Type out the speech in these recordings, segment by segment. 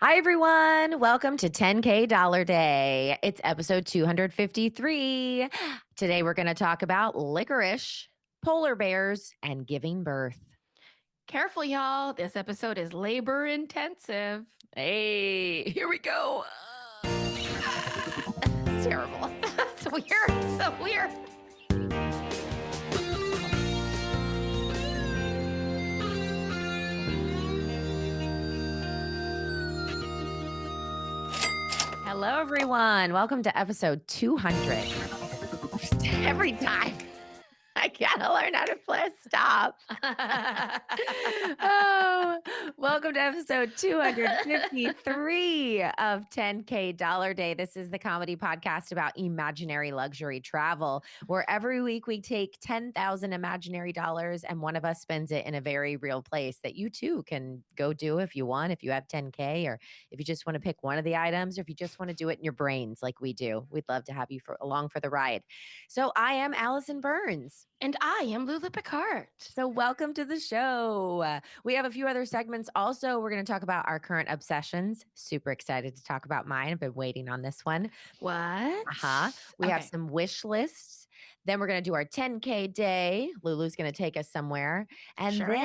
Hi, everyone. Welcome to 10K Dollar Day. It's episode 253. Today, we're going to talk about licorice, polar bears, and giving birth. Careful, y'all. This episode is labor intensive. Hey, here we go. It's terrible. It's weird. So weird. Hello, everyone. Welcome to episode 200. Every time. I gotta learn how to play stop. Oh, welcome to episode 253 of 10K Dollar Day. This is the comedy podcast about imaginary luxury travel, where every week we take 10,000 imaginary dollars and one of us spends it in a very real place that you too can go do if you want, if you have 10K, or if you just want to pick one of the items, or if you just want to do it in your brains like we do. We'd love to have you along for the ride. So I am Allison Burns. And I am Lulu Picard. So, welcome to the show. We have a few other segments. Also, we're going to talk about our current obsessions. Super excited to talk about mine. I've been waiting on this one. What? We have Okay. some wish lists. Then we're going to do our 10K day. Lulu's going to take us somewhere. And Sure am.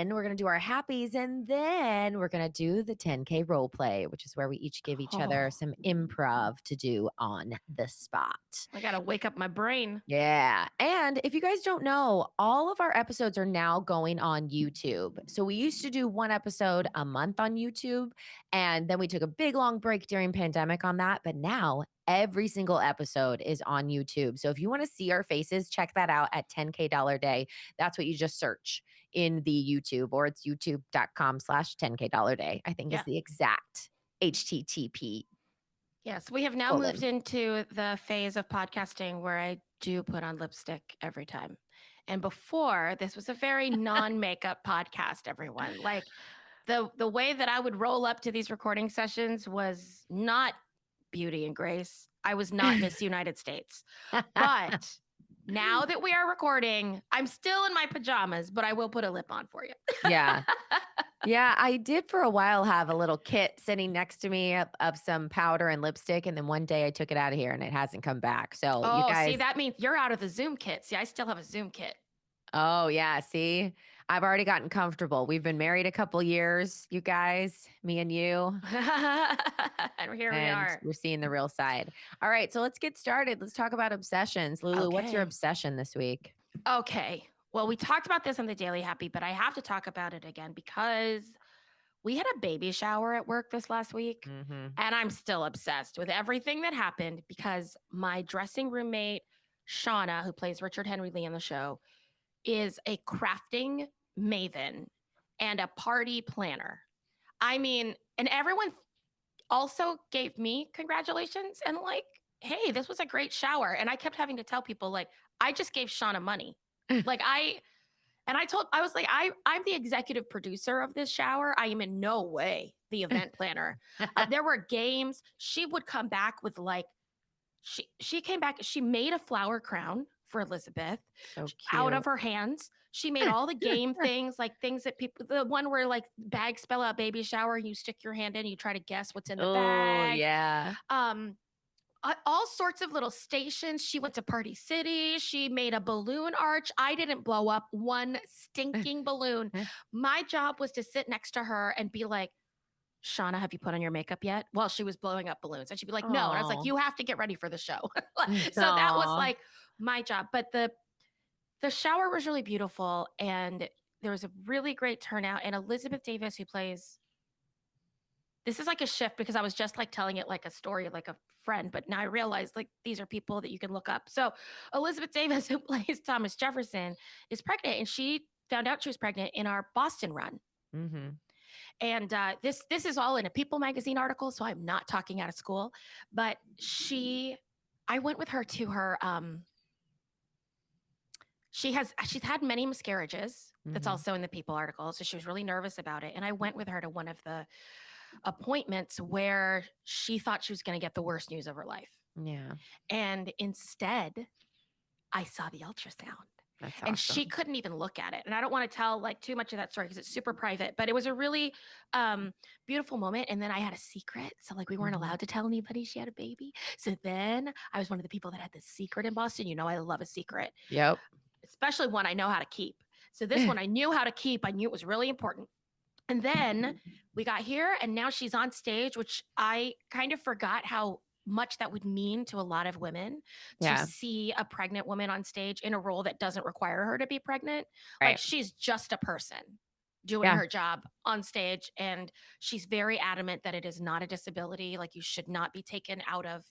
then we're going to do our happies. And then we're going to do the 10K role play, which is where we each give each other Oh, some improv to do on the spot. I gotta wake up my brain. Yeah. And if you guys don't know, all of our episodes are now going on YouTube. So we used to do one episode a month on YouTube, and then we took a big long break during pandemic on that, but now every single episode is on YouTube. So if you want to see our faces, check that out at 10K Dollar Day. That's what you just search in the YouTube, or it's youtube.com/10K Dollar Day. I think is Yeah. the exact HTTP Yes, we have now moved colon. into the phase of podcasting where I do put on lipstick every time. And before, this was a very non-makeup podcast, everyone. Like the way that I would roll up to these recording sessions was not beauty and grace. I was not Miss United States. But now that we are recording, I'm still in my pajamas, but I will put a lip on for you. Yeah. Yeah, I did for a while have a little kit sitting next to me of some powder and lipstick, and then one day I took it out of here and it hasn't come back. So you Oh, see, guys, that means you're out of the Zoom kit. See, I still have a Zoom kit. oh yeah, see, I've already gotten comfortable. We've been married a couple years, you guys, me and you, And here we and are. we're seeing the real side. All right, so let's get started. Let's talk about obsessions. Lulu, what's your Okay. obsession this week? Okay. Well, we talked about this on the Daily Happy, but I have to talk about it again because we had a baby shower at work this last week, Mm-hmm. and I'm still obsessed with everything that happened because my dressing roommate, Shauna, who plays Richard Henry Lee in the show, is a crafting maven and a party planner. I mean, and everyone also gave me congratulations and like, hey, this was a great shower. And I kept having to tell people, like, I just gave Shauna money. Like I was like, I'm the executive producer of this shower. I am in no way the event planner. There were games. She would come back with like, she came back, she made a flower crown for Elizabeth So out cute. of her hands. She made all the game things, like things that people, the one where like bags spell out baby shower, you stick your hand in, you try to guess what's in the Oh bag. yeah. Um, all sorts of little stations. She went to Party City. She made a balloon arch. I didn't blow up one stinking balloon. My job was to sit next to her and be like, Shauna, have you put on your makeup yet? While she was blowing up balloons. And she'd be like, no. And I was like, Oh. you have to get ready for the show. So that was Aw. like my job. But the shower was really beautiful and there was a really great turnout. And Elizabeth Davis, who plays, this is like a shift because I was just like telling it like a story, like a friend, but now I realize like these are people that you can look up. So Elizabeth Davis, who plays Thomas Jefferson, is pregnant, and she found out she was pregnant in our Boston run. Mm-hmm. And this is all in a People magazine article, so I'm not talking out of school. But I went with her to her. She's had many miscarriages. That's Mm-hmm. also in the People article, so she was really nervous about it. And I went with her to one of the appointments where she thought she was going to get the worst news of her life. Yeah. And instead, I saw the ultrasound. That's and she awesome. couldn't even look at it. And I don't want to tell like too much of that story because it's super private, but it was a really beautiful moment. And then I had a secret. So like we weren't Mhm. allowed to tell anybody she had a baby. So then I was one of the people that had this secret in Boston. You know, I love a secret, Yep. especially one I know how to keep. So this one I knew how to keep. I knew it was really important. And then we got here, and now she's on stage, which I kind of forgot how much that would mean to a lot of women to Yeah. see a pregnant woman on stage in a role that doesn't require her to be pregnant. Like Right. she's just a person doing Yeah. her job on stage. And she's very adamant that it is not a disability. Like you should not be taken out of,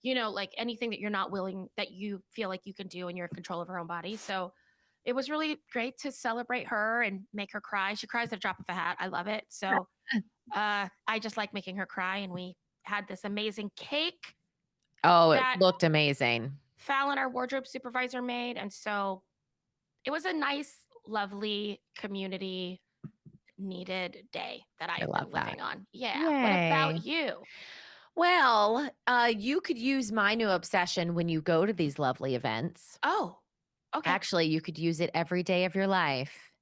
like anything that you're not willing, that you feel like you can do and you're in control of her own body. So it was really great to celebrate her and make her cry. She cries at a drop of a hat. I love it. So I just like making her cry. And we had this amazing cake Oh, it that looked amazing. Fallon, our wardrobe supervisor, made. And so it was a nice, lovely community needed day that I I've love been that. living on. Yeah. What Yay. about you? Well, you could use my new obsession when you go to these lovely events. Oh, okay. Actually, you could use it every day of your life.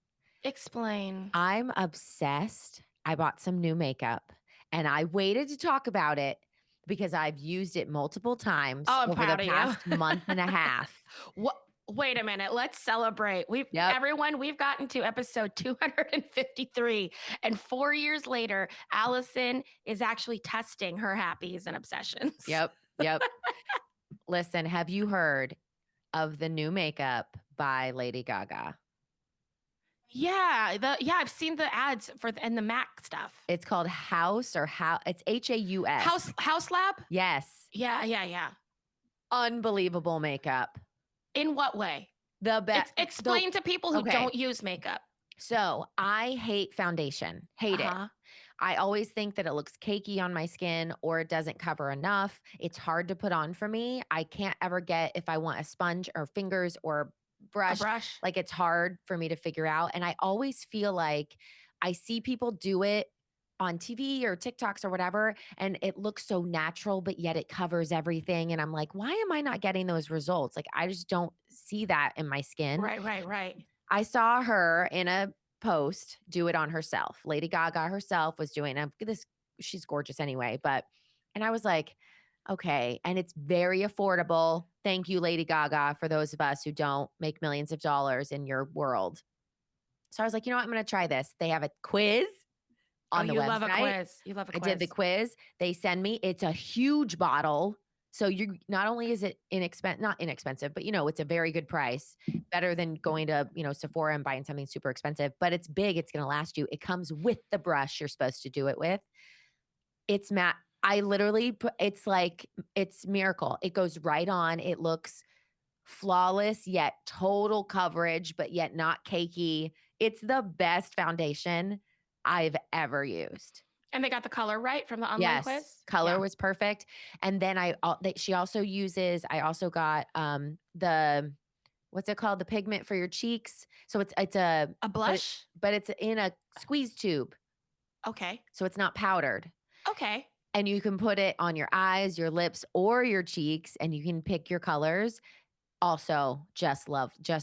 Explain. I'm obsessed. I bought some new makeup and I waited to talk about it because I've used it multiple times Oh, I'm over the proud of you. past month and a half. What? Wait a minute. Let's celebrate. Yep. We've gotten to episode 253, and 4 years later, Allison is actually testing her happies and obsessions. Yep. Yep. Listen, have you heard of the new makeup by Lady Gaga? I've seen the ads and the Mac stuff. It's called House or How it's Haus. House Lab. Yes. Yeah. Unbelievable makeup. In what way? The best. Explain to people who Okay. don't use makeup. So I hate foundation. Hate it. Uh-huh. I always think that it looks cakey on my skin or it doesn't cover enough. It's hard to put on for me. I can't ever get if I want a sponge or fingers or A brush. brush. Like it's hard for me to figure out. And I always feel like I see people do it on TV or TikToks or whatever, and it looks so natural, but yet it covers everything. And I'm like, why am I not getting those results? Like, I just don't see that in my skin. Right. I saw her in a post do it on herself. Lady Gaga herself was doing this. She's gorgeous anyway, and I was like, okay. And it's very affordable. Thank you, Lady Gaga, for those of us who don't make millions of dollars in your world. So I was like, you know what? I'm going to try this. They have a quiz Oh, on the you love a website. quiz. You love a I did the quiz. quiz. They send me, it's a huge bottle. So you not only is it not inexpensive, but it's a very good price, better than going to, Sephora and buying something super expensive, but it's big, it's going to last you. It comes with the brush you're supposed to do it with. It's matte. I literally put, it's like it's miracle. It goes right on. It looks flawless yet total coverage, but yet not cakey. It's the best foundation I've ever used. And they got the color right from the online Yes, quiz? color Yeah. was perfect, and then she also uses I also got, the what's it called? The pigment for your cheeks. So it's a A blush? but it's in a squeeze tube, Okay. so it's not powdered, Okay. and you can put it on your eyes, your lips, or your cheeks, and you can pick your colors. Also, just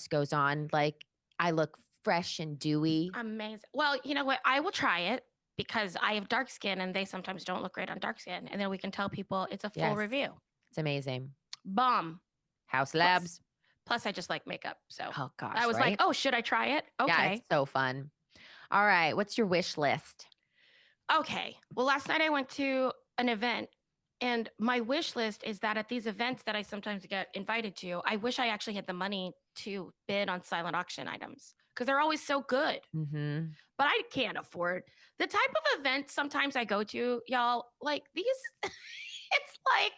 goes on, like, I look fresh and dewy. Amazing. Well, you know what? I will try it because I have dark skin and they sometimes don't look great on dark skin. And then we can tell people it's a full Yes, review. it's amazing. Bomb. House Plus, Labs. plus I just like makeup. So Oh I gosh, was like, right? oh, should I try it? Yeah, it's Okay. so fun. All right, what's your wish list? Okay. Well, last night I went to an event, and my wish list is that at these events that I sometimes get invited to, I wish I actually had the money to bid on silent auction items because they're always so good. Mhm. But I can't afford the type of events sometimes I go to, y'all. Like these, it's like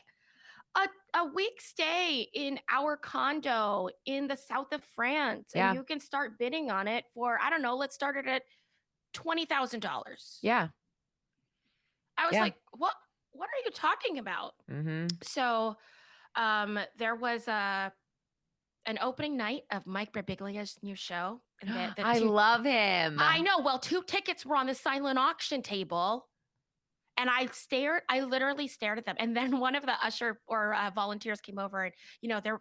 a week stay in our condo in the south of France, and Yeah, you can start bidding on it for, I don't know, let's start it at $20,000. yeah, I was yeah. like, what are you talking about? Mhm. So there was an opening night of Mike Birbiglia's new show. And I love him. I know, well, 2 tickets were on the silent auction table. And I literally stared at them. And then one of the usher or volunteers came over and,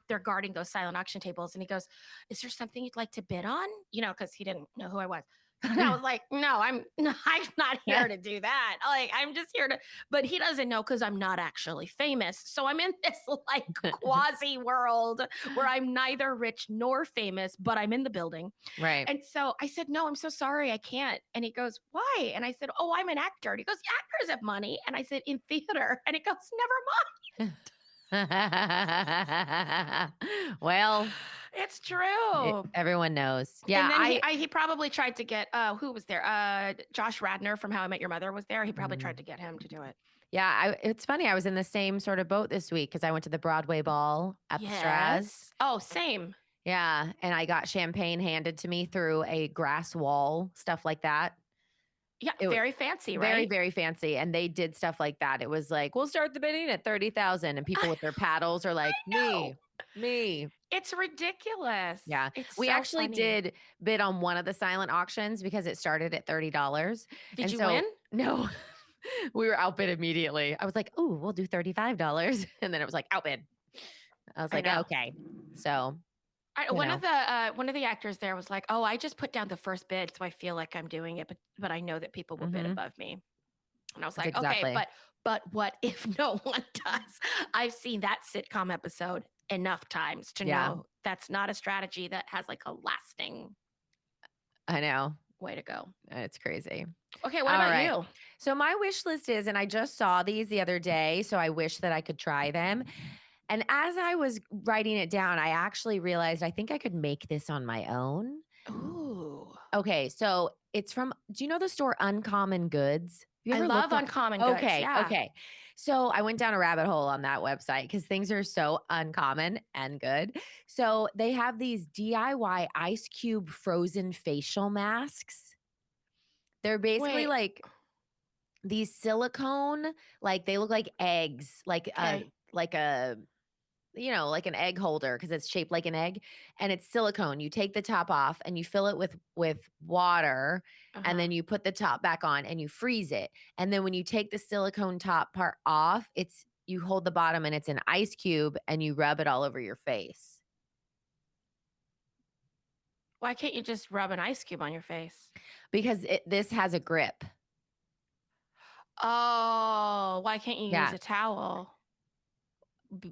they're guarding those silent auction tables. And he goes, "Is there something you'd like to bid on?" Because he didn't know who I was. And I was like, "No, I'm not here to do that. Like, I'm just here to," but he doesn't know because I'm not actually famous. So I'm in this like quasi world where I'm neither rich nor famous, but I'm in the building. Right. And so I said, "No, I'm so sorry, I can't." And he goes, "Why?" And I said, "Oh, I'm an actor." And he goes, "Actors have money." And I said, "In theater." And he goes, "Never mind." Well, It's true. everyone knows. Yeah, And then he probably tried to get who was there? Josh Radnor from How I Met Your Mother was there. He probably tried to get him to do it. Yeah, it's funny. I was in the same sort of boat this week because I went to the Broadway ball at the Straz. Yes. Oh, same. Yeah, and I got champagne handed to me through a grass wall, stuff like that. Yeah, It was very fancy, very, right? very fancy, and they did stuff like that. It was like, "We'll start the bidding at 30,000," and people with their paddles are like, No, "Me, me." it's ridiculous. Yeah. It's We so actually funny. did bid on one of the silent auctions because it started at $30. Did And you win? so no, we were outbid immediately. I was like, "Ooh, we'll do $35." And then it was like, outbid. I was I like, know. "Okay." So, I, you one know. of the one of the actors there was like, "Oh, I just put down the first bid, so I feel like I'm doing it, but I know that people will bid Mhm. above me." And I was That's like, "Okay, exactly. but what if no one does?" I've seen that sitcom episode enough times to Yeah, know that's not a strategy that has like a lasting I know. way to go. It's crazy. Okay, what All about right. you? So my wish list is, and I just saw these the other day, so I wish that I could try them. And as I was writing it down, I actually realized I think I could make this on my own. Ooh, Okay, so it's from, do you know the store Uncommon Goods? Have you I ever love looked on? uncommon goods. Okay, Yeah. okay. So I went down a rabbit hole on that website because things are so uncommon and good. So they have these DIY ice cube frozen facial masks. They're basically Wait. like these silicone, like they look like eggs, Okay. like a like an egg holder because it's shaped like an egg and it's silicone. You take the top off and you fill it with water Uh and huh. then you put the top back on and you freeze it. And then when you take the silicone top part off, it's you hold the bottom and it's an ice cube and you rub it all over your face Why can't you just rub an ice cube on your face? because this has a grip. Oh, why can't you use Yeah, a towel?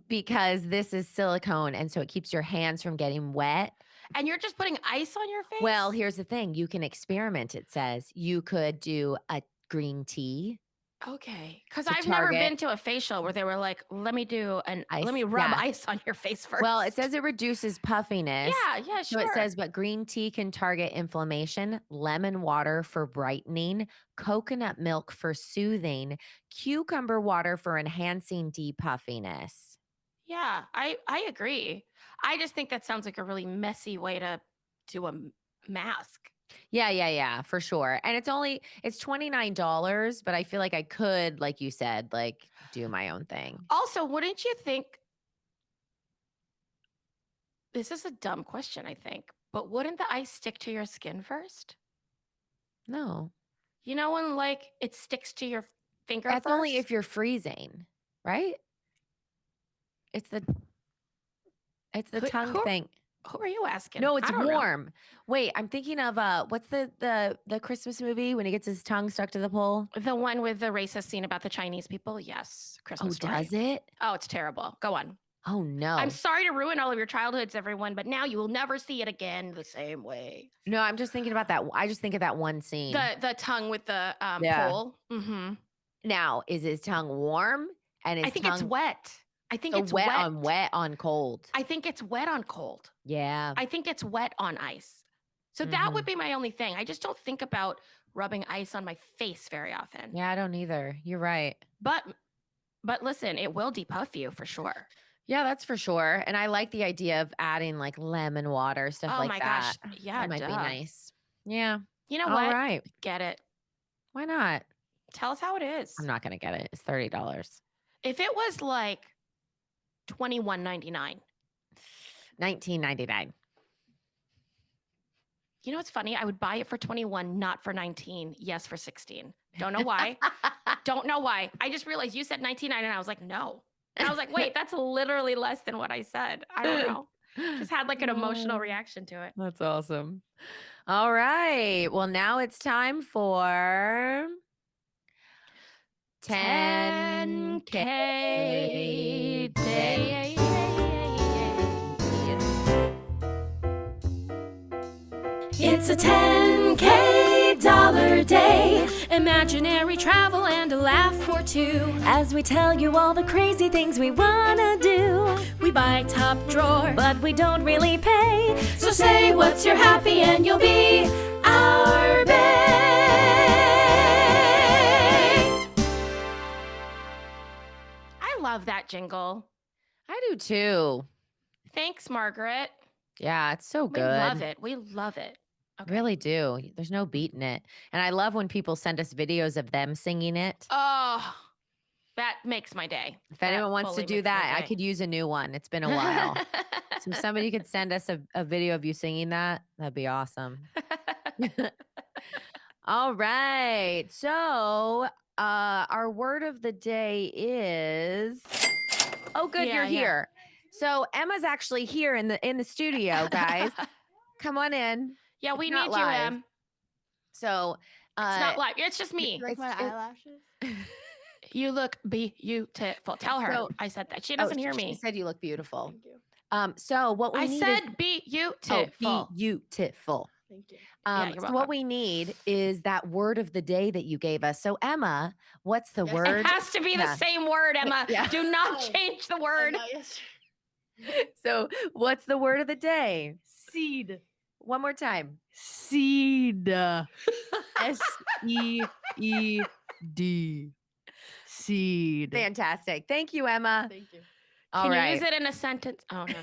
because this is silicone and so it keeps your hands from getting wet. And you're just putting ice on your Well, face? here's the thing, you can experiment, it says. You could do a green tea Okay, because to 'Cause I've never target been to a facial where they were like, let ice. me rub Yeah. ice on your face Well, it first." says it reduces puffiness. Yeah, yeah, So it sure. says, but green tea can target inflammation, lemon water for brightening, coconut milk for soothing, cucumber water for enhancing depuffiness. Yeah, I agree. I just think that sounds like a really messy way to do a mask. Yeah, yeah, yeah, for sure. And it's $29, but I feel like I could, like you said, like do my own thing. Also, wouldn't you think this is a dumb question, I think, but wouldn't the ice stick to your skin first? No. You know when like it sticks to your finger That's only first? if you're freezing, right? It's the it's the Who tongue who thing. who are you asking? No, I it's don't know. warm. Wait, I'm thinking of, what's the Christmas movie when he gets his tongue stuck to the pole? The one with the racist scene about the Chinese people? Yes. Oh, Christmas Story. does it? Oh, it's terrible. Go on. Oh, I'm no. sorry to ruin all of your childhoods, everyone, but now you will never see it again the same way. No, I'm just thinking about that I just think of that one scene. The tongue with the Yeah. pole. Hmm. Now, is his tongue warm and I his think it's tongue wet. I think so it's wet. wet on cold? I think it's wet on cold. Yeah. I think it's wet on ice. So that would Mhm. be my only thing. I just don't think about rubbing ice on my face very often. Yeah, I don't either. You're right. But listen, it will depuff you for sure. Yeah, that's for sure, and I like the idea of adding, like, lemon water, stuff Oh like my that. gosh. Yeah, That might be duh. nice. Yeah. You know All what? right. Get it. Why not? Tell us how it I'm is. not gonna get it. It's $30. If it was like 21.99, 19.99. You know what's funny? I would buy it for 21, not for 19. Yes, for 16. Don't know why. Don't know why. I just realized you said 19, and I was like, no. And I was like, wait, that's literally less than what I said. I don't know. Just had like an emotional Oh, reaction to it. that's awesome. All right. Well, now it's time for 10K 10K day. day. It's a 10K dollar day. Imaginary travel and a laugh or two. As we tell you all the crazy things we wanna do, We buy top drawer. but we don't really pay. So say what's your happy and you'll be our bae. I love that jingle. I do too. Thanks, Margaret. Yeah, it's so good. We love it. We love it. Okay. Really do. There's no beating it. And I love when people send us videos of them singing it. Oh, that makes my day. If anyone wants to do that, I could use a new one. It's been a while. So if somebody could send us a video of you singing that, that'd be awesome. All right. So our word of the day is oh good, Yeah, you're yeah. here. So Emma's actually here in the studio, guys. Come on in. Yeah, we It's not need you, live. Em. So It's not live. It's just me. Like my eyelashes? You look beautiful. Tell her So- I said that. She oh, doesn't hear She me. said you look beautiful. Thank you. So what we I need said is beautiful. beautiful. Thank you. Yeah, you're So welcome. what we need is that word of the day that you gave us. So Emma, what's the Yes. word? It has to be Yeah. the same word, Emma. Yeah. Do not Oh. change the I word. got yesterday. So what's the word of the day? Seed. One more time. Seed. SEED. Seed. Fantastic. Thank you, Emma. Thank you. All Can right. you use it in a sentence? Oh, no. All right.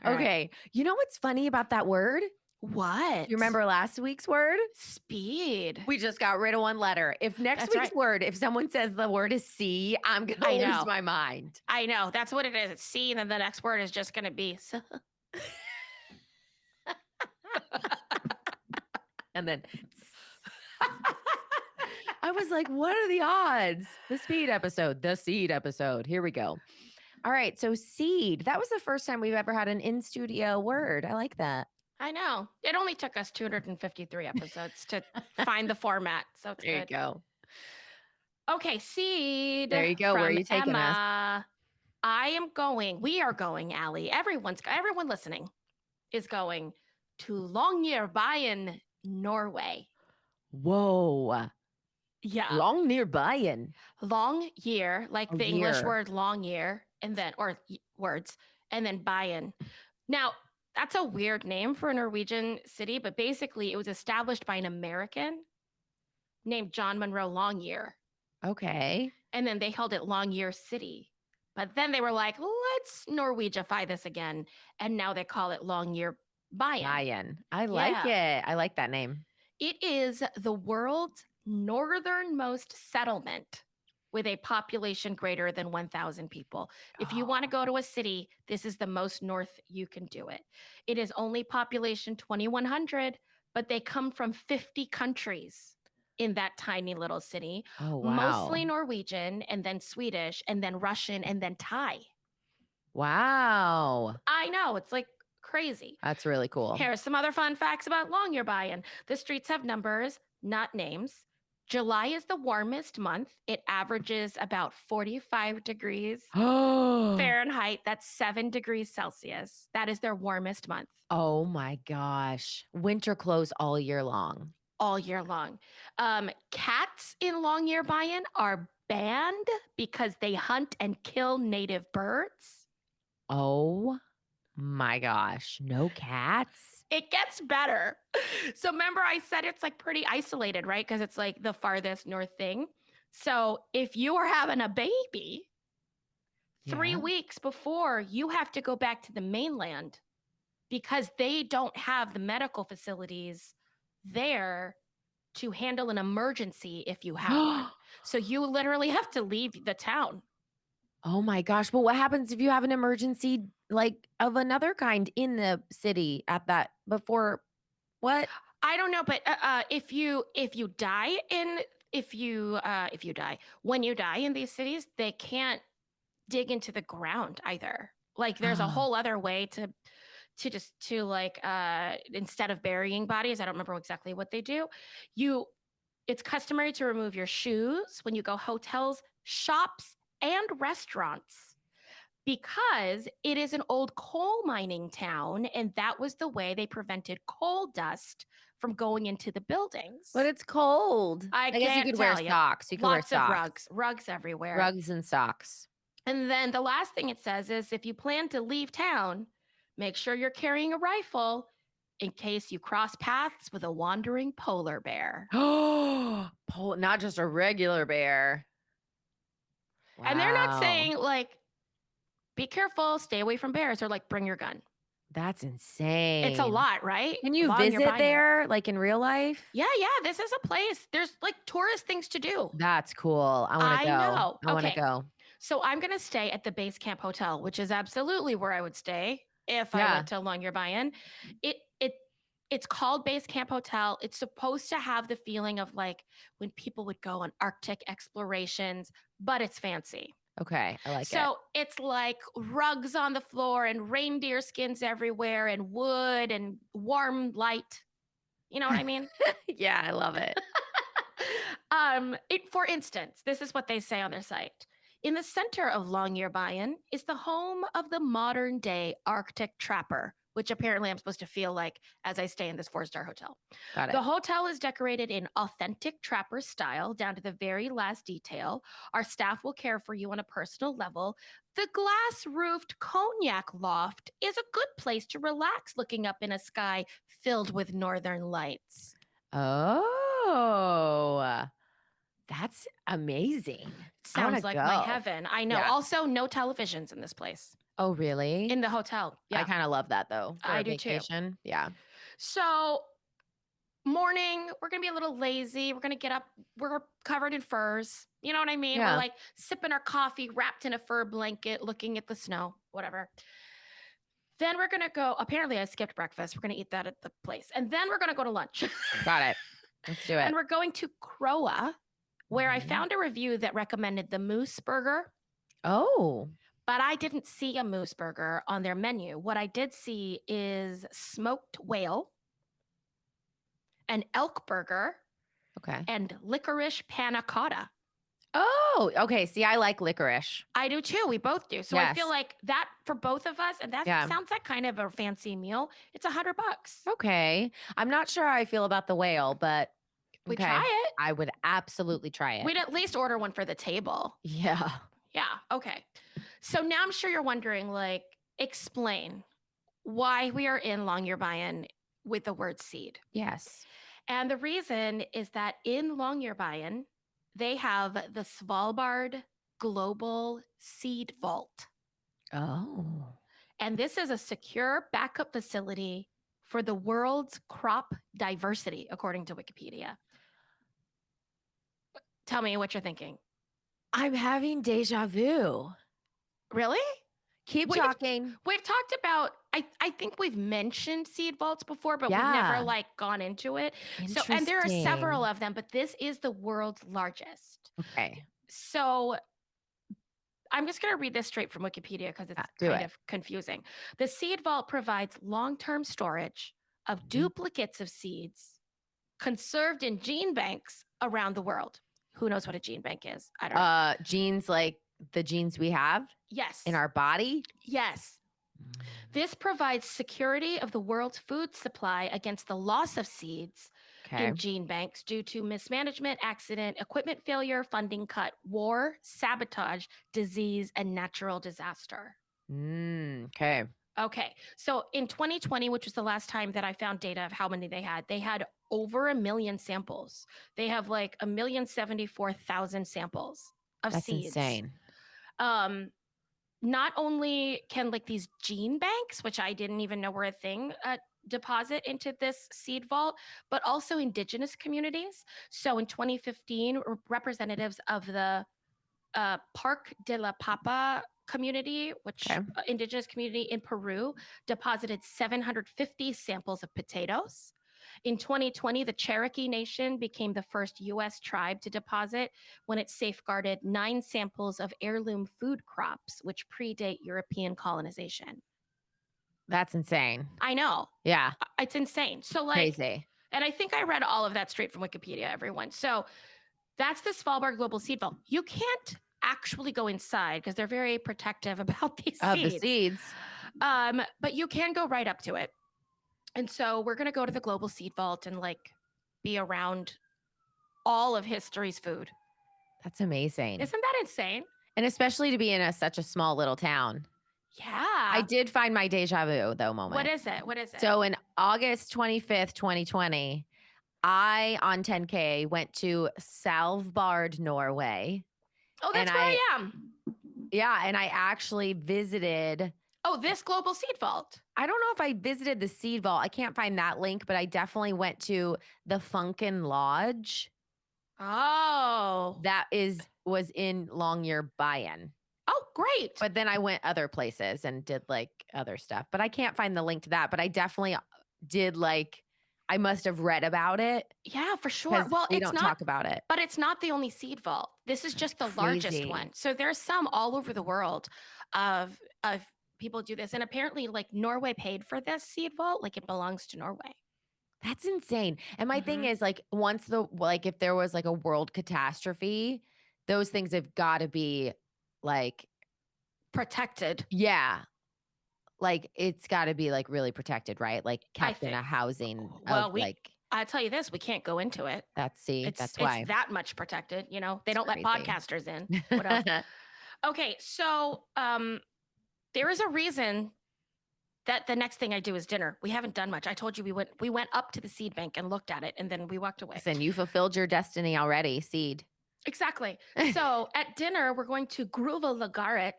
All right. Okay. You know what's funny about that word? What? You remember last week's word? Speed. We just got rid of one letter. If next That's week's right. word, if someone says the word is C, I'm going to I lose know. my mind. I know. That's what it is. It's C, and then the next word is just going to be. And then I was like, what are the odds? The seed episode. Here we go. All right. So seed, that was the first time we've ever had an in studio word. I like that. I know. It only took us 253 episodes to find the format. So it's There you good. go. Okay, seed. There you go. Where are from you taking us? Emma. We are going, Allie. Everyone listening is going to Longyearbyen, Norway. Whoa. Yeah. Long nearby in. Long year, like Oh, the English year. word long year, and then, words, and then Bayen. Now, that's a weird name for a Norwegian city, but basically it was established by an American named John Monroe Longyear. Okay. And then they held it Longyear City. But then they were like, let's Norwegify this again. And now they call it Longyearbyen. Bayen. I like it. I like that name. It is the world's northernmost settlement with a population greater than 1,000 people. If you want to go to a city, this is the most north you can do it. It is only population 2,100, but they come from 50 countries in that tiny little city. Oh, wow. Mostly Norwegian, and then Swedish, and then Russian, and then Thai. Wow. I know, it's like crazy. That's really cool. Here's some other fun facts about Longyearbyen. The streets have numbers, not names. July is the warmest month. It averages about 45 degrees Fahrenheit. That's 7 degrees Celsius. That is their warmest month. Oh my gosh. Winter clothes all year long. All year long. Cats in Longyearbyen are banned because they hunt and kill native birds. Oh my gosh. No cats? It gets better. So remember I said it's like pretty isolated, right? Because it's like the farthest north thing. So if you are having a baby, 3 Yeah. weeks before, you have to go back to the mainland because they don't have the medical facilities there to handle an emergency if you have one. So you literally have to leave the town. Oh my gosh. But what happens if you have an emergency like of another kind in the city at that before What? I don't know, but if you die when you die in these cities, they can't dig into the ground either. Like there's a whole other way to like instead of burying bodies, I don't remember exactly what they do. You It's customary to remove your shoes when you go hotels, shops, and restaurants because it is an old coal mining town, and that was the way they prevented coal dust from going into the buildings. But it's cold. I guess you can't could wear tell you. socks. You could wear Lots of socks. rugs everywhere. Rugs and socks. And then the last thing it says is if you plan to leave town, make sure you're carrying a rifle in case you cross paths with a wandering polar bear. Oh, not just a regular bear. And they're not Wow. saying like, be careful, stay away from bears, or like, bring your gun. That's insane. It's a lot, right? Can you Long you're visit buying it. there, like in real life? Yeah, this is a place. There's like tourist things to do. That's cool. I want to go. know. I want to Okay. go. So I'm going to stay at the base camp hotel, which is absolutely where I would stay if I Yeah. went to Longyearbyen. It's called Base Camp Hotel. It's supposed to have the feeling of like when people would go on Arctic explorations, but it's fancy. Okay, I like it. So it's like rugs on the floor and reindeer skins everywhere and wood and warm light. You know what I mean? Yeah, I love it. For instance, this is what they say on their site. In the center of Longyearbyen is the home of the modern day Arctic trapper, which apparently I'm supposed to feel like as I stay in this 4-star hotel. Got it. The hotel is decorated in authentic trapper style down to the very last detail. Our staff will care for you on a personal level. The glass-roofed cognac loft is a good place to relax looking up in a sky filled with northern lights. Oh, that's amazing. Sounds like my heaven. I know. Yeah. Also, no televisions in this place. Oh, really? In the hotel. Yeah. I kind of love that though. For I a do too. vacation. Yeah. So, morning, we're going to be a little lazy. We're going to get up. We're covered in furs. You know what I mean? Yeah. We're like sipping our coffee, wrapped in a fur blanket, looking at the snow, whatever. Then we're going to go. Apparently, I skipped breakfast. We're going to eat that at the place. And then we're going to go to lunch. Got it. Let's do it. And we're going to Kroa, where I Mhm. found a review that recommended the moose burger. Oh, But I didn't see a moose burger on their menu. What I did see is smoked whale, an elk burger, okay. and licorice panna cotta. Oh, okay. See, I like licorice. I do too. We both do. So I feel Yes. like that for both of us, and that Yeah. sounds like kind of a fancy meal. It's $100. Okay. I'm not sure how I feel about the whale, but We okay. try it. I would absolutely try it. We'd at least order one for the table. Yeah. Yeah. Okay. So now I'm sure you're wondering, like, explain why we are in Longyearbyen with the word seed. Yes. And the reason is that in Longyearbyen, they have the Svalbard Global Seed Vault. Oh. And this is a secure backup facility for the world's crop diversity, according to Wikipedia. Tell me what you're thinking. I'm having deja vu. Really? Keep We've- talking. We've talked about, I think we've mentioned seed vaults before, but we've Yeah. never like gone into it. So, and there are several Interesting. of them, but this is the world's largest. Okay. So I'm just going to read this straight from Wikipedia because it's do kind it. of confusing. The seed vault provides long-term storage of Mhm. duplicates of seeds conserved in gene banks around the world. Who knows what a gene bank is? I don't know. Genes like the genes we have Yes. in our body. Yes. This provides security of the world's food supply against the loss of seeds Okay. in gene banks due to mismanagement, accident, equipment failure, funding cut, war, sabotage, disease, and natural disaster. Okay. Okay. So in 2020, which was the last time that I found data of how many they had over 1 million samples. They have like 1,074,000 samples of That's seeds. insane. Not only can like these gene banks, which I didn't even know were a thing, deposit into this seed vault, but also indigenous communities. So in 2015, representatives of the Parque de la Papa community, which Okay. indigenous community in Peru, deposited 750 samples of potatoes. In 2020, the Cherokee Nation became the first U.S. tribe to deposit when it safeguarded 9 samples of heirloom food crops, which predate European colonization. That's insane. I know. Yeah. It's insane. So, Crazy. and I think I read all of that straight from Wikipedia, everyone. So that's the Svalbard Global Seed Vault. You can't actually go inside because they're very protective about these Of seeds. the seeds. But you can go right up to it. And so we're going to go to the Global Seed Vault and be around all of history's food. That's amazing. Isn't that insane? And especially to be in such a small little town. Yeah. I did find my deja vu, though, moment. What is it? What is it? So in August 25th, 2020, I, on 10K, went to Svalbard, Norway. Oh, that's and where I am. Yeah, and I actually visited. Oh, this Global Seed Vault. I don't know if I visited the Seed Vault. I can't find that link, but I definitely went to the Funkin Lodge. Oh. That was in Longyearbyen. Oh, great. But then I went other places and did other stuff. But I can't find the link to that. But I definitely did I must have read about it. Yeah, for sure. Well, we it's don't not talk about it. But it's not the only seed vault. This is just the largest crazy. one. So there's some all over the world of people do this. And apparently Norway paid for this seed vault. It belongs to Norway. That's insane. And my thing is once if there was a world catastrophe, those things have got to be protected. Yeah. It's got to be really protected, right? Kept in a housing. Well, I tell you this, we can't go into it. That's It's why. that much protected. They don't crazy. let podcasters in. What else? Okay, so there is a reason that the next thing I do is dinner. We haven't done much. I told you we went up to the seed bank and looked at it, and then we walked away. Listen, you fulfilled your destiny already, seed. Exactly. So at dinner, we're going to Gruva Lagaret.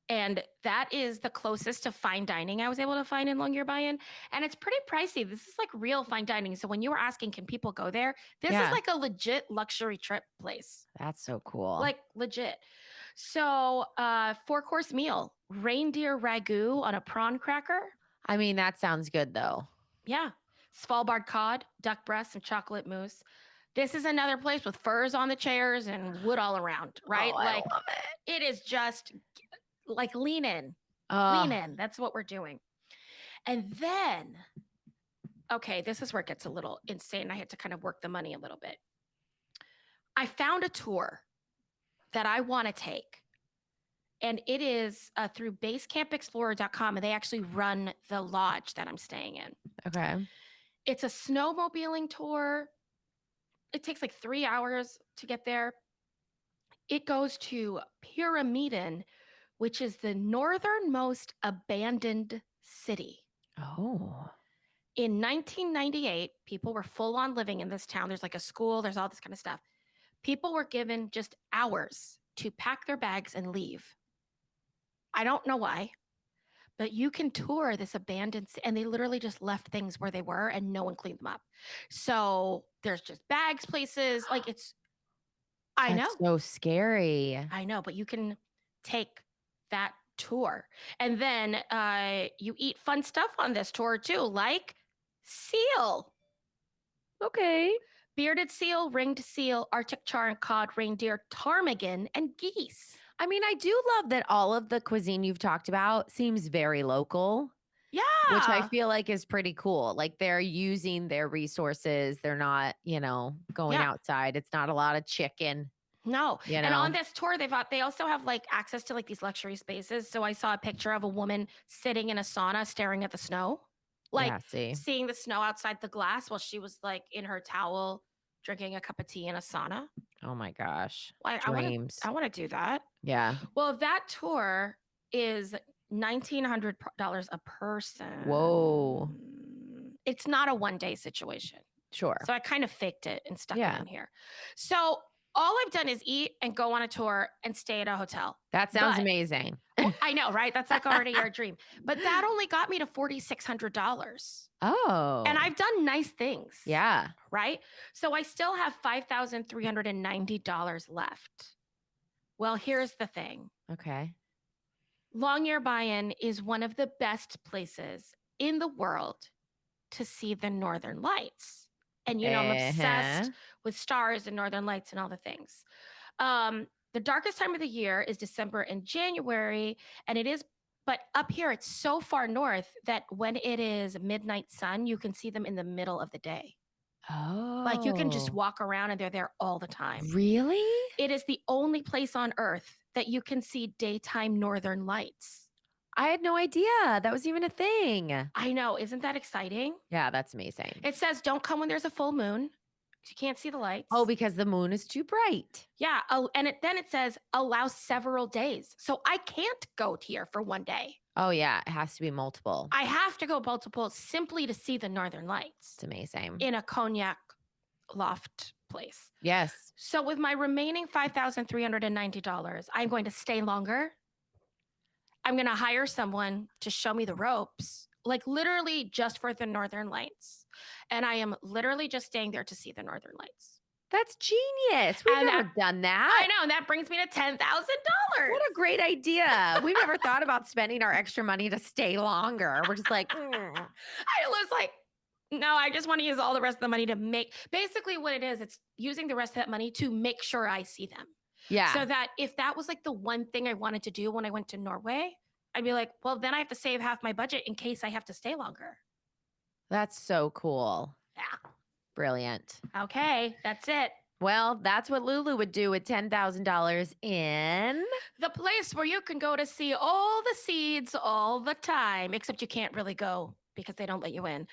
And that is the closest to fine dining I was able to find in Longyearbyen. And it's pretty pricey. This is real fine dining. So when you were asking, can people go there? This is a legit luxury trip place. That's so cool. Legit. So 4-course meal, reindeer ragu on a prawn cracker. I mean, that sounds good though. Yeah. Svalbard cod, duck breast, and chocolate mousse. This is another place with furs on the chairs and wood all around, right? Oh, I love it. It is just lean in. Lean in. That's what we're doing. And then, okay, this is where it gets a little insane. I had to kind of work the money a little bit. I found a tour that I want to take. And it is through basecampexplorer.com. And they actually run the lodge that I'm staying in. Okay. It's a snowmobiling tour. It takes 3 hours to get there. It goes to Pyramiden, which is the northernmost abandoned city. Oh. In 1998, people were full on living in this town. There's a school, there's all this kind of stuff. People were given just hours to pack their bags and leave. I don't know why, but you can tour this abandoned city, and they literally just left things where they were and no one cleaned them up. So there's just bags places. I know. That's so scary. I know, but you can take that tour. And then you eat fun stuff on this tour too, like seal. Okay. Bearded seal, ringed seal, Arctic char and cod, reindeer, ptarmigan, and geese. I mean, I do love that all of the cuisine you've talked about seems very local. Yeah. Which I feel is pretty cool. They're using their resources. They're not, going outside. It's not a lot of chicken. No. And on this tour, they also have access to these luxury spaces. So I saw a picture of a woman sitting in a sauna staring at the snow. Seeing the snow outside the glass while she was in her towel drinking a cup of tea in a sauna. Oh my gosh. Dreams. I want to do that. Yeah. Well, that tour is $1,900 a person. Whoa. It's not a one-day situation. Sure. So I kind of faked it and stuck it in here. So all I've done is eat and go on a tour and stay at a hotel. That sounds amazing. I know, right? That's already our dream. But that only got me to $4,600. Oh. And I've done nice things. Yeah. Right? So I still have $5,390 left. Well, here's the thing. Okay. Longyearbyen is one of the best places in the world to see the northern lights. And I'm Uh-huh. obsessed with stars and northern lights and all the things. The darkest time of the year is December and January, and but up here it's so far north that when it is midnight sun, you can see them in the middle of the day. Oh. Like you can just walk around and they're there all the time. Really? It is the only place on earth that you can see daytime northern lights. I had no idea that was even a thing. I know. Isn't that exciting? Yeah, that's amazing. It says don't come when there's a full moon. You can't see the lights. Oh, because the moon is too bright. Yeah. Oh, and then it says allow several days. So I can't go here for one day. Oh, yeah. It has to be multiple. I have to go multiple simply to see the northern lights It's amazing. in a cognac loft place. Yes. So with my remaining $5,390, I'm going to stay longer. I'm going to hire someone to show me the ropes, like literally just for the northern lights. And I am literally just staying there to see the northern lights. That's genius. We've And never done that. I know. And that brings me to $10,000. What a great idea. We've never thought about spending our extra money to stay longer. We're just like, I was like, no, I just want to use all the rest of the money to make, basically what it is, it's using the rest of that money to make sure I see them. yeah. So that if that was like the one thing I wanted to do when I went to Norway, I'd be like, well, then I have to save half my budget in case I have to stay longer. That's so cool. Yeah. Brilliant. Okay, that's it. Well, that's what Lulu would do with $10,000 in. The place where you can go to see all the seeds all the time, except you can't really go because they don't let you in.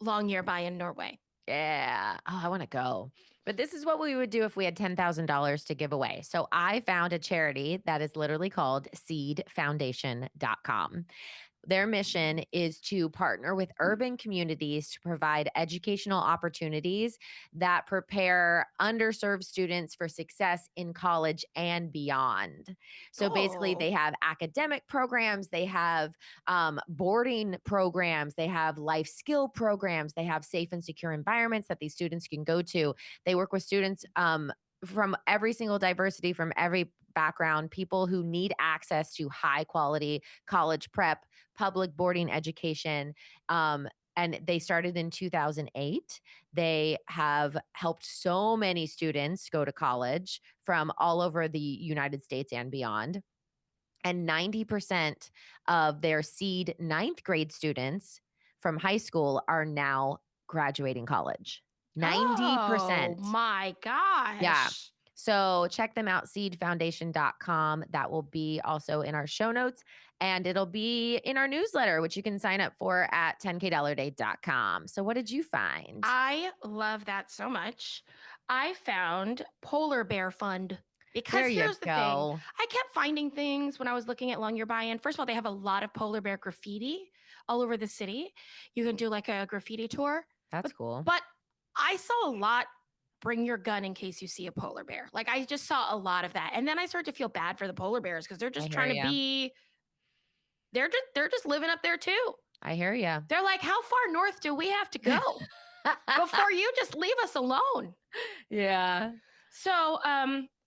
Longyearbyen in Norway. Yeah. Oh, I want to go. But this is what we would do if we had $10,000 to give away. So I found a charity that is literally called seedfoundation.com. Their mission is to partner with urban communities to provide educational opportunities that prepare underserved students for success in college and beyond. So basically, they Oh. have academic programs, they have boarding programs, they have life skill programs, they have safe and secure environments that these students can go to. They work with students from every single diversity, from every background, people who need access to high quality college prep, public boarding education. And they started in 2008. They have helped so many students go to college from all over the United States and beyond. And 90% of their seed ninth grade students from high school are now graduating college. 90%. Oh my gosh. Yeah. So check them out, seedfoundation.com. That will be also in our show notes, and it'll be in our newsletter, which you can sign up for at 10kdollarday.com. So what did you find? I love that so much. I found Polar Bear Fund. Because There you here's the thing. go. I kept finding things when I was looking at Longyearbyen. First of all, they have a lot of polar bear graffiti all over the city. You can do like a graffiti tour. That's cool. But I saw a lot bring your gun in case you see a polar bear. Like I just saw a lot of that. And then I started to feel bad for the polar bears because they're just hear trying ya. to be they're just living up there too. I hear you. They're like, how far north do we have to go before you just leave us alone? Yeah. So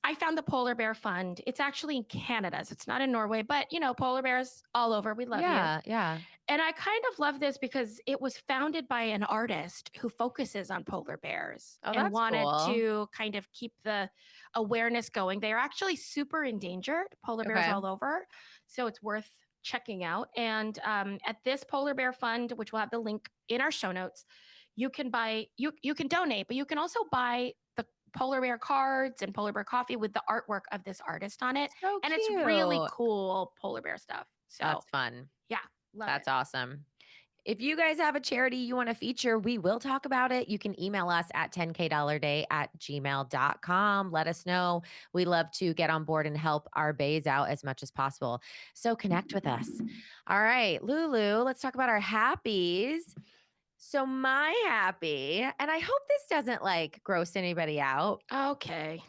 I found the Polar Bear Fund. It's actually in Canada. So it's not in Norway, but polar bears all over. We love you. Yeah. And I kind of love this because it was founded by an artist who focuses on polar bears Oh, and that's wanted cool. to kind of keep the awareness going. They are actually super endangered, polar bears Okay. all over. So it's worth checking out. And at this Polar Bear Fund, which we'll have the link in our show notes, you can buy, you can donate, but you can also buy the polar bear cards and polar bear coffee with the artwork of this artist on it. So And it's really cute. cool polar bear stuff. So That's fun. love That's it. awesome. If you guys have a charity you want to feature, we will talk about it. You can email us at 10kdollarday@gmail.com. Let us know. We love to get on board and help our bays out as much as possible. So connect with us. All right, Lulu, let's talk about our happies. So my happy, and I hope this doesn't like gross anybody out, Okay.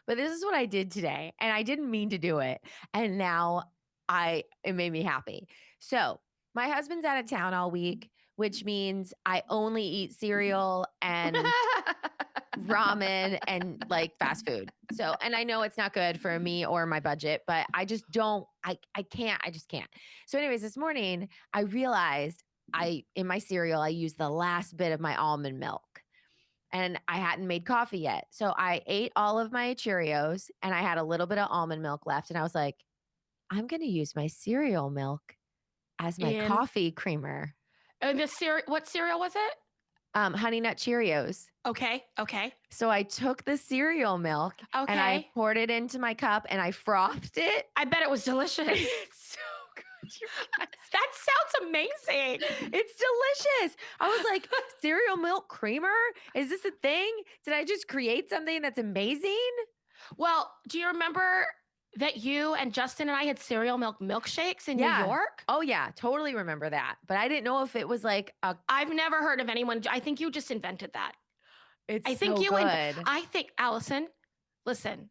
but this is what I did today, and I didn't mean to do it. And now it made me happy. So my husband's out of town all week, which means I only eat cereal and ramen and like fast food. So, and I know it's not good for me or my budget, but I just don't, I just can't. So anyways, this morning I realized in my cereal, I used the last bit of my almond milk and I hadn't made coffee yet. So I ate all of my Cheerios and I had a little bit of almond milk left. And I was like, I'm going to use my cereal milk as my In coffee creamer. the cereal, what cereal was it? Honey Nut Cheerios. Okay. So I took the cereal milk and I Okay. poured it into my cup and I frothed it. I bet it was delicious. It's so good. You guys. That sounds amazing. It's delicious. I was like, cereal milk creamer? Is this a thing? Did I just create something that's amazing? Well, do you remember that you and Justin and I had cereal milk milkshakes in Yeah. New York? Oh, yeah, totally remember that. But I didn't know if it was like I've never heard of anyone. I think you just invented that. it's I think so you good. I think, Allison, listen,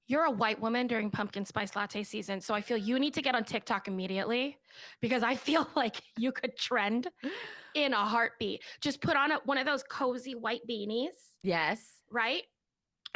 you're a white woman during pumpkin spice latte season. So I feel you need to get on TikTok immediately because I feel like you could trend in a heartbeat. Just put on one of those cozy white beanies, Yes. right?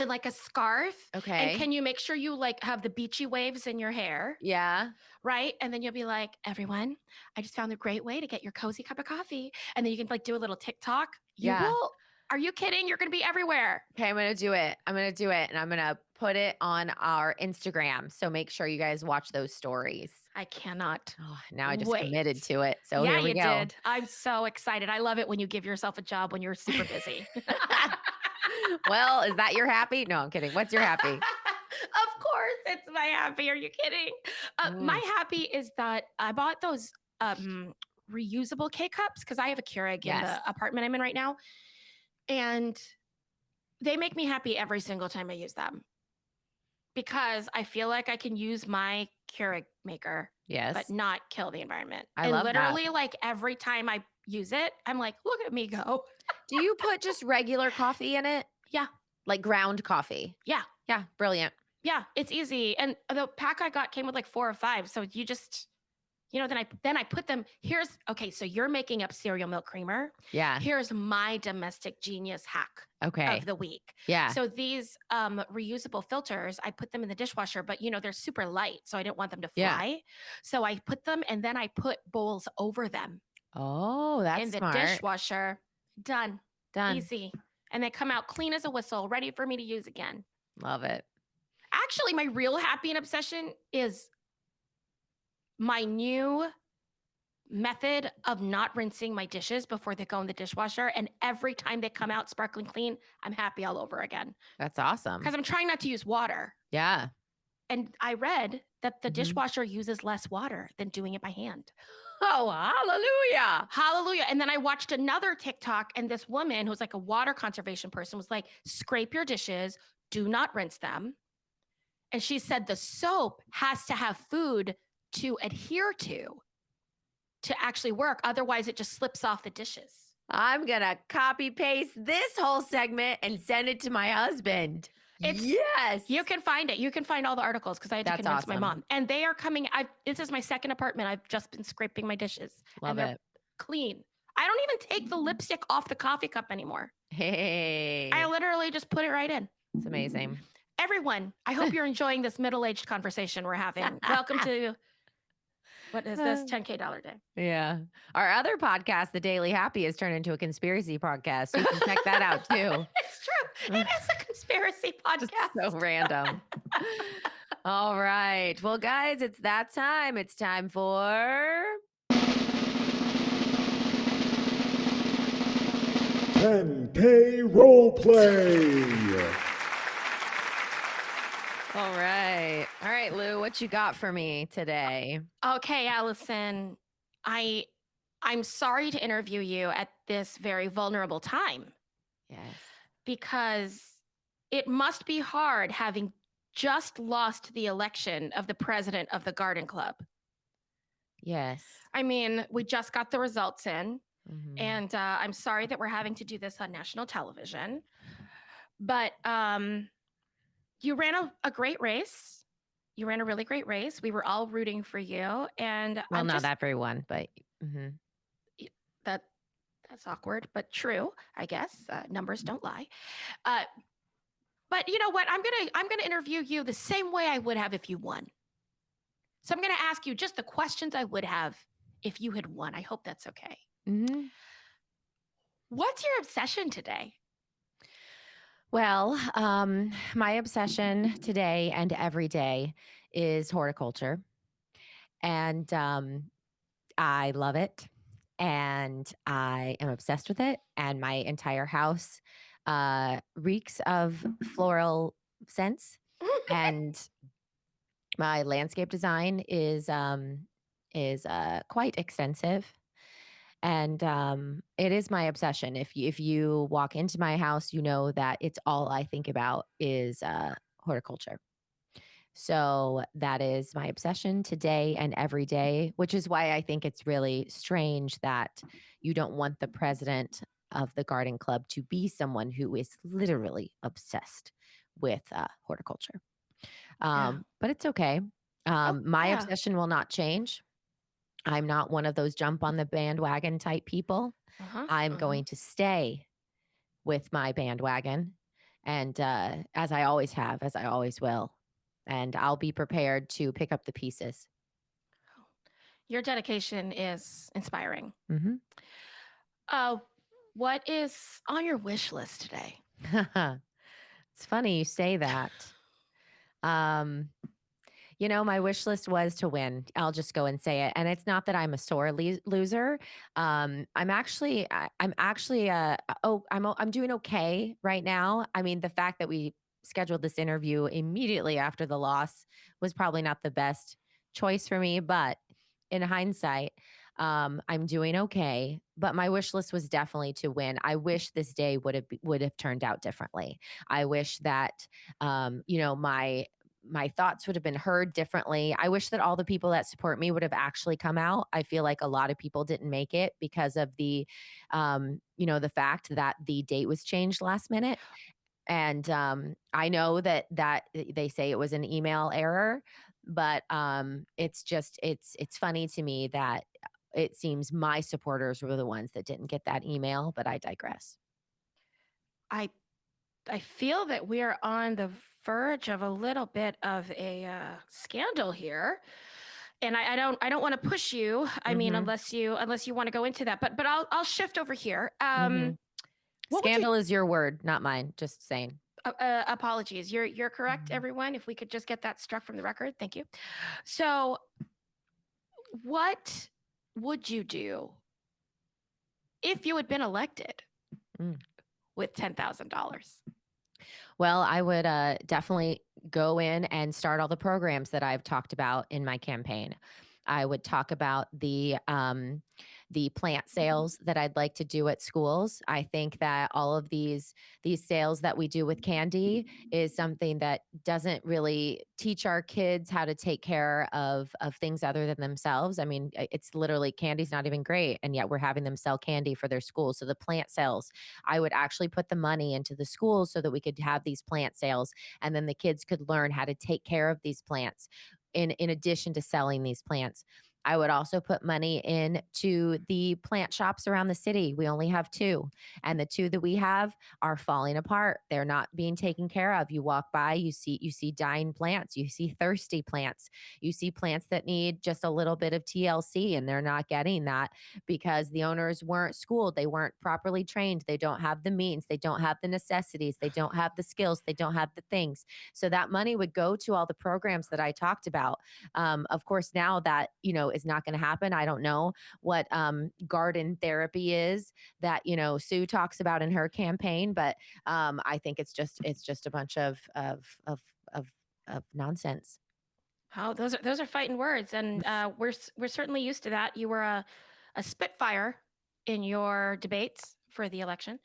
And like a scarf. Okay. And can you make sure you like have the beachy waves in your hair? Yeah. Right. And then you'll be like, everyone, I just found a great way to get your cozy cup of coffee. And then you can like do a little TikTok. You Yeah. will. Are you kidding? You're going to be everywhere. Okay, I'm going to do it. I'm going to do it and I'm going to put it on our Instagram. So make sure you guys watch those stories. I cannot. Oh, now I just Wait. committed to it. So Yeah, here we you go. did. I'm so excited. I love it when you give yourself a job when you're super busy. Well, is that your happy? No, I'm kidding. What's your happy? Of course, it's my happy. Are you kidding? My happy is that I bought those reusable K cups because I have a Keurig in Yes. the apartment I'm in right now. And they make me happy every single time I use them because I feel like I can use my Keurig maker, Yes. but not kill the environment. I and love that. literally, like every time I use it, I'm like, look at me go. Do you put just regular coffee in it? Yeah. Like ground coffee? Yeah. Yeah. Brilliant. Yeah, it's easy. And the pack I got came with like 4 or 5. So you just, then I put them. Okay, so you're making up cereal milk creamer. Yeah. Here's my domestic genius hack Okay. of the week. Yeah. So these reusable filters, I put them in the dishwasher, but they're super light. So I didn't want them to fly. Yeah. So I put them and then I put bowls over them Oh, that's in the smart. dishwasher. Done. Done. Easy. And they come out clean as a whistle, ready for me to use again. Love it. Actually, my real happy and obsession is my new method of not rinsing my dishes before they go in the dishwasher. And every time they come out sparkling clean, I'm happy all over again. That's awesome. Because I'm trying not to use water. Yeah. And I read that the Mhm. dishwasher uses less water than doing it by hand. Oh, hallelujah. Hallelujah. And then I watched another TikTok, and this woman who's like a water conservation person was like, scrape your dishes, do not rinse them. And she said the soap has to have food to adhere to actually work. Otherwise, it just slips off the dishes. I'm going to copy paste this whole segment and send it to my husband. Yes. You can find it. You can find all the articles because I had to That's convince my awesome. mom. And they are coming. This is my second apartment. I've just been scraping my dishes. Love and they're it. clean. I don't even take the lipstick off the coffee cup anymore. Hey. I literally just put it right in. It's amazing. Everyone, I hope you're enjoying this middle-aged conversation we're having. Welcome to, what is this, $10K day. Yeah. Our other podcast, The Daily Happy, has turned into a conspiracy podcast. You can check that out too. It's true. It is a conspiracy podcast. So random. All right. Well, guys, it's that time. It's time for 10K Roleplay. All right. All right, Lou, what you got for me today? Okay, Allison, I'm sorry to interview you at this very vulnerable time Yes. because it must be hard having just lost the election of the president of the Garden Club. Yes. I mean, we just got the results in, Mhm. and I'm sorry that we're having to do this on national television. But you ran a great race. You ran a really great race. We were all rooting for you, and Well, I'm not just, everyone, but mhm. that's awkward, but true, I guess. Numbers don't lie. But you know what? I'm gonna interview you the same way I would have if you won. So I'm gonna ask you just the questions I would have if you had won. I hope that's okay. Mm-hmm. What's your obsession today? Well, my obsession today and every day is horticulture. And I love it. And I am obsessed with it. And my entire house reeks of floral scents. And my landscape design is quite extensive. And it is my obsession. If you walk into my house, you know that it's all I think about is horticulture. So that is my obsession today and every day, which is why I think it's really strange that you don't want the president of the garden club to be someone who is literally obsessed with horticulture. Yeah. But it's okay. Oh, My yeah. obsession will not change. I'm not one of those jump on the bandwagon type people. Uh-huh. I'm going to stay with my bandwagon, and as I always have, as I always will. And I'll be prepared to pick up the pieces. Your dedication is inspiring. Hmm. Uh, what is on your wish list today? It's funny you say that. Um, my wish list was to win. I'll just go and say it. And it's not that I'm a sore loser. I'm doing okay right now. I mean, the fact that we scheduled this interview immediately after the loss was probably not the best choice for me, but in hindsight, I'm doing okay. But my wish list was definitely to win. I wish this day would have turned out differently. I wish that my thoughts would have been heard differently. I wish that all the people that support me would have actually come out. I feel like a lot of people didn't make it because of the fact that the date was changed last minute. And I know that they say it was an email error, but it's funny to me that it seems my supporters were the ones that didn't get that email. But I digress. I I feel that we are on the verge of a little bit of a scandal here, and I don't want to push you. I mean, Hmm. unless you want to go into that, but I'll shift over here. Hmm. What would you? Scandal is your word, not mine. Just saying. Apologies. You're correct, Mhm. everyone. If we could just get that struck from the record, thank you. So, what would you do if you had been elected Mm. with $10,000? Well, I would definitely go in and start all the programs that I've talked about in my campaign. I would talk about the plant sales that I'd like to do at schools. I think that all of these sales that we do with candy is something that doesn't really teach our kids how to take care of things other than themselves. I mean, it's literally candy's not even great, and yet we're having them sell candy for their school. So the plant sales, I would actually put the money into the schools so that we could have these plant sales, and then the kids could learn how to take care of these plants in addition to selling these plants. I would also put money into the plant shops around the city. We only have two, and the two that we have are falling apart. They're not being taken care of. You walk by, you see dying plants, you see thirsty plants, you see plants that need just a little bit of TLC, and they're not getting that because the owners weren't schooled, they weren't properly trained, they don't have the means, they don't have the necessities, they don't have the skills, they don't have the things. So that money would go to all the programs that I talked about. Of course, now that is not going to happen. I don't know what garden therapy is that Sue talks about in her campaign, but I think it's just a bunch of of nonsense. Oh, those are fighting words, and we're certainly used to that. You were a spitfire in your debates for the election.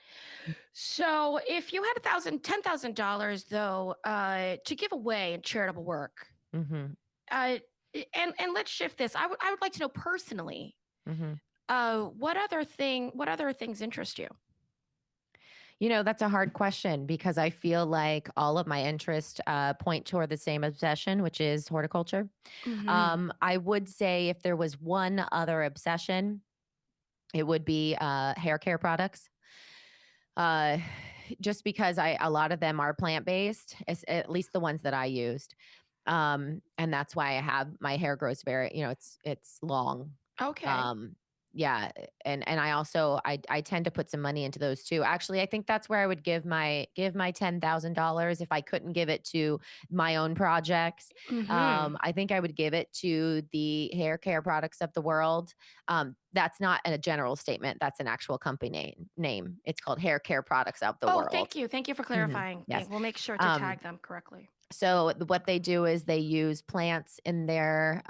So, if you had $10,000 though to give away in charitable work, Hmm. uh, and let's shift this. I would like to know personally, Hmm. what other things interest you? That's a hard question because I feel like all of my interests point toward the same obsession, which is horticulture. Hmm. I would say if there was one other obsession, it would be hair care products. Uh, just because a lot of them are plant based, at least the ones that I used. And that's why I have my hair grows very, it's long. Okay. Yeah, and I also I tend to put some money into those too. Actually, I think that's where I would give my $10,000 if I couldn't give it to my own projects. Mm-hmm. I think I would give it to the hair care products of the world. That's not a general statement. That's an actual company name. It's called Hair Care Products of the Oh, World. thank you. Thank you for Mhm. clarifying. Yes. We'll make sure to Um, tag them correctly. so what they do is they use plants in their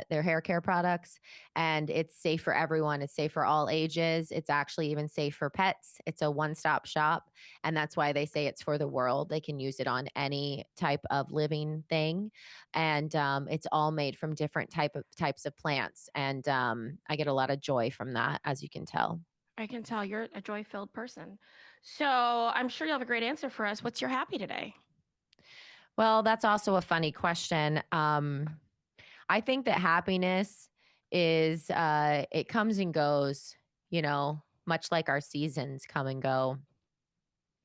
hair care products, and it's safe for everyone. It's safe for all ages. It's actually even safe for pets. It's a one-stop shop, and that's why they say it's for the world. They can use it on any type of living thing, and it's all made from different types of plants. And I get a lot of joy from that, as you can tell. I can tell you're a joy-filled person. So I'm sure you'll have a great answer for us. What's your happy today? Well, that's also a funny question. I think that happiness is it comes and goes, much like our seasons come and go.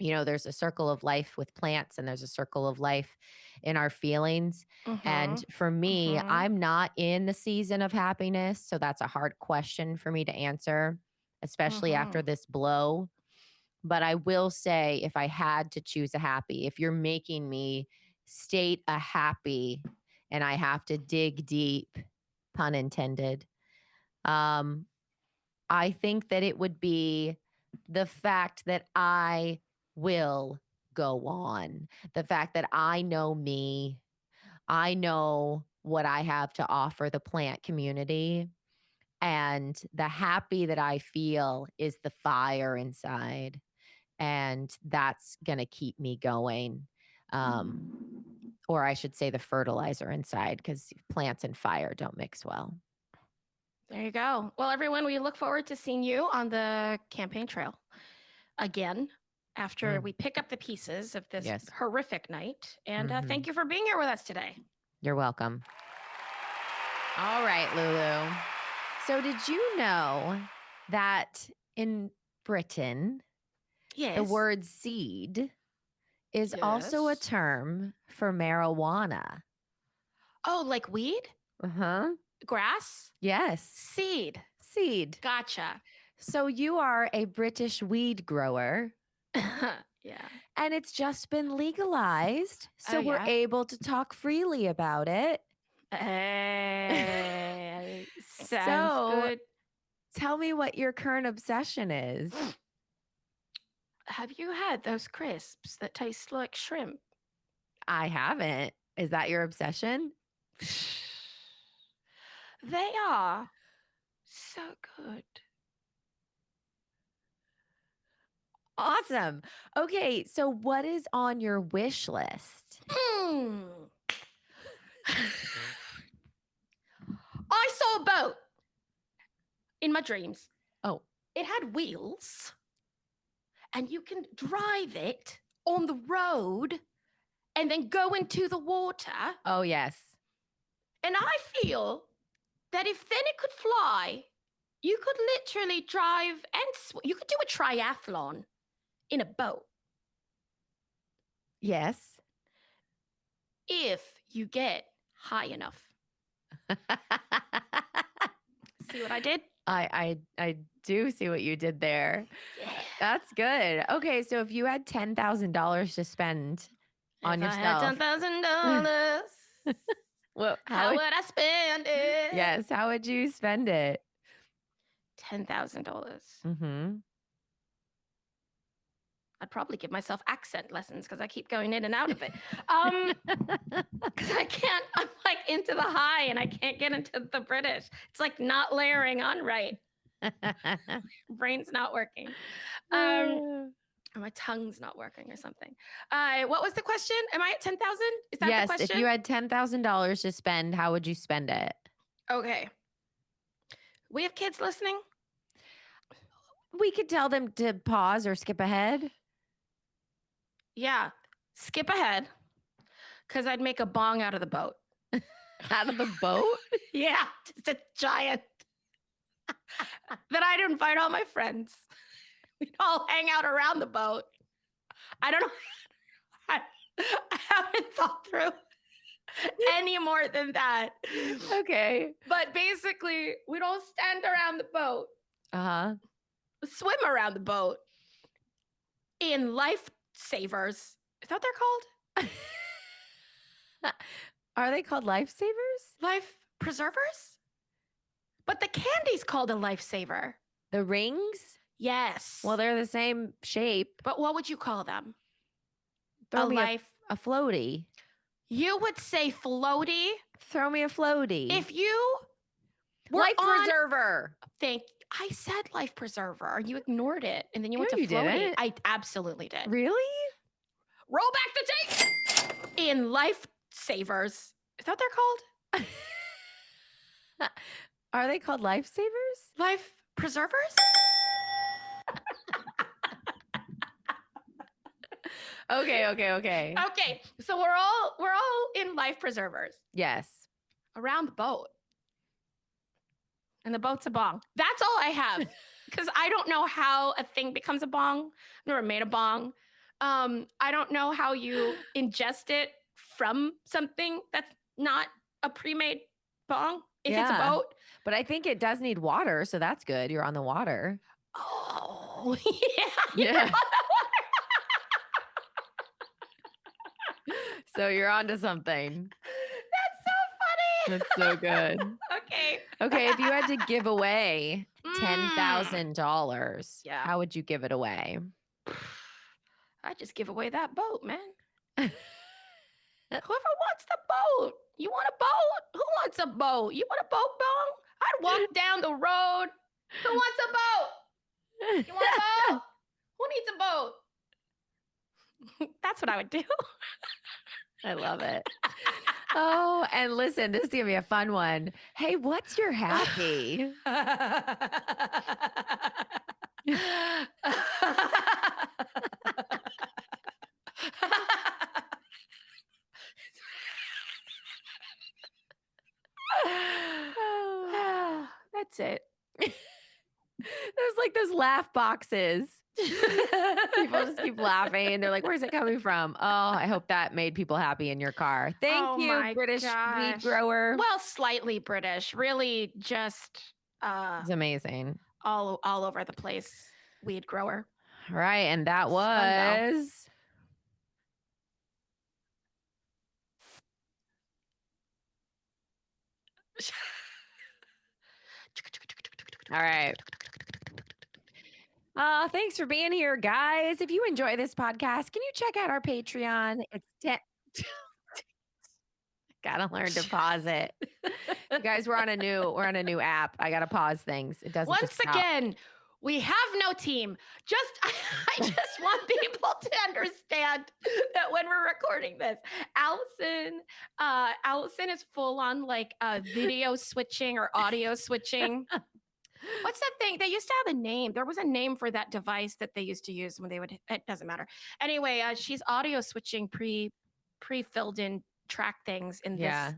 There's a circle of life with plants and there's a circle of life in our feelings. Mm-hmm. And for me, Mm-hmm. I'm not in the season of happiness, so that's a hard question for me to answer, especially Mm-hmm. after this blow. But I will say, if I had to choose a happy, if you're making me state a happy and I have to dig deep, pun intended, um, I think that it would be the fact that I will go on, the fact that I know me, I know what I have to offer the plant community. And the happy that I feel is the fire inside, and that's going to keep me going. Or I should say the fertilizer inside, because plants and fire don't mix well. There you go. Well, everyone, we look forward to seeing you on the campaign trail again after Mm, we pick up the pieces of this yes. horrific night. And Mhm. thank you for being here with us today. You're welcome. All right, Lulu. So, did you know that in Britain, Yes. the word seed is also a Yes. term for marijuana? Oh, like weed? Uh huh. Grass? Yes. Seed. Seed. Gotcha. So, you are a British weed grower, Yeah. and it's just been legalized. So, Oh, we're yeah. able to talk freely about it. Hey, sounds So, good. tell me what your current obsession is. Have you had those crisps that taste like shrimp? I haven't. Is that your obsession? They are so good. Awesome. Okay, so what is on your wish list? Mm. I saw a boat in my dreams. Oh, It had wheels, and you can drive it on the road and then go into the water. oh yes. And I feel that if then it could fly, you could literally drive and you could do a triathlon in a boat Yes. if you get high enough. See what I did? I do see what you did there. Yeah. That's good. Okay, so if you had $10,000 to spend on If I had yourself, $10,000, well, how would I spend it? yes, how would you spend it? $10,000. Mm-hmm. I'd probably give myself accent lessons because I keep going in and out of it. Because I can't, I'm like into the high and I can't get into the British. It's like not layering on right. Brain's not working. Or my tongue's not working or something. What was the question? Am I at 10,000? Is that Yes, the question? if you had $10,000 to spend, how would you spend it? Okay. We have kids listening. We could tell them to pause or skip ahead. Yeah. Skip ahead. Because I'd make a bong out of the boat. Out of the boat? Yeah. Just a giant. Then I'd invite all my friends. We'd all hang out around the boat. I don't know. I haven't thought through any more than that. Okay. But basically, we don't stand around the boat, Uh-huh. swim around the boat in lifesavers. Is that what they're called? Are they called lifesavers? Life preservers? But the candy's called a lifesaver. The rings? Yes. Well, they're the same shape. but what would you call them? Throw a me life. a floaty. You would say floaty Throw me a floaty. if you were Life on. preserver. I said life preserver. You ignored it, and then you went No, to you floaty. didn't. I absolutely did. Really? Roll back the tape. In lifesavers. Is that what they're called? Are they called lifesavers? Life preservers? Okay. Okay, so we're all in life preservers Yes. around the boat, and the boat's a bong. That's all I have, because I don't know how a thing becomes a bong. I've never made a bong. I don't know how you ingest it from something that's not a pre-made bong. If it's a Yeah. boat. But I think it does need water, so that's good. You're on the water. Oh, yeah. Yeah. You're on the So you're onto something. That's so funny. That's so good. Okay. Okay, if you had to give away Mm. $10,000, Yeah. how would you give it away? I just give away that boat, man. Whoever wants the boat. You want a boat? Who wants a boat? You want a boat bong? I'd walk down the road. Who wants a boat? You want a boat? Who needs a boat? That's what I would do. I love it. Oh, and listen, this is going to be a fun one. Hey, what's your happy? That's it. There's like those laugh boxes. People just keep laughing and they're like, where's it coming from? Oh, I hope that made people happy in your car. Thank Oh you, my British weed gosh. grower. Well, slightly British. Really just It's amazing. all over the place weed grower. Right. And that It's fun, though. was all right. Thanks for being here, guys. If you enjoy this podcast, can you check out our Patreon? It's 10. Gotta learn to pause it. You guys, we're on a new app. I gotta pause things. It doesn't. Once just stop. again, we have no team. I just want people to understand that when we're recording this, Allison is full on like video switching or audio switching. What's that thing? They used to have a name. There was a name for that device that they used to use when they would. It doesn't matter. Anyway, she's audio switching pre-filled in track things in this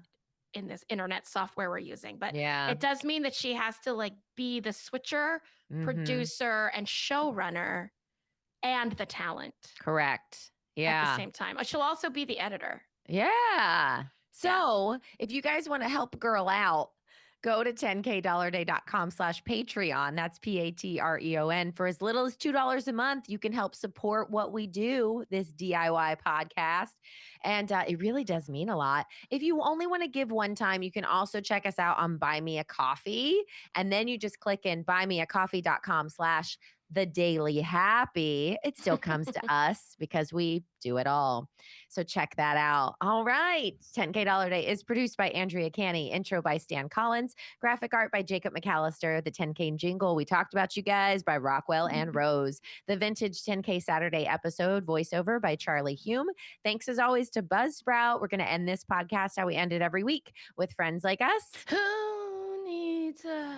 internet software we're using. But Yeah. it does mean that she has to like be the switcher, Mhm. producer, and showrunner, and the talent Correct. at the Yeah. same time. She'll also be the editor. Yeah. So if you guys want to help a girl out, go to 10kdollarday.com/Patreon. That's Patreon. For as little as $2 a month, you can help support what we do, this DIY podcast. And it really does mean a lot. If you only want to give one time, you can also check us out on Buy Me a Coffee. And then you just click in buymeacoffee.com/thedailyhappy. It still comes to us because we do it all. So check that out. All right. 10K Dollar Day is produced by Andrea Canny. Intro by Stan Collins. Graphic art by Jacob McAllister. The 10K jingle we talked about you guys by Rockwell and Rose. The vintage 10K Saturday episode voiceover by Charlie Hume. Thanks as always to Buzzsprout. We're going to end this podcast how we end it every week with friends like us. Who needs a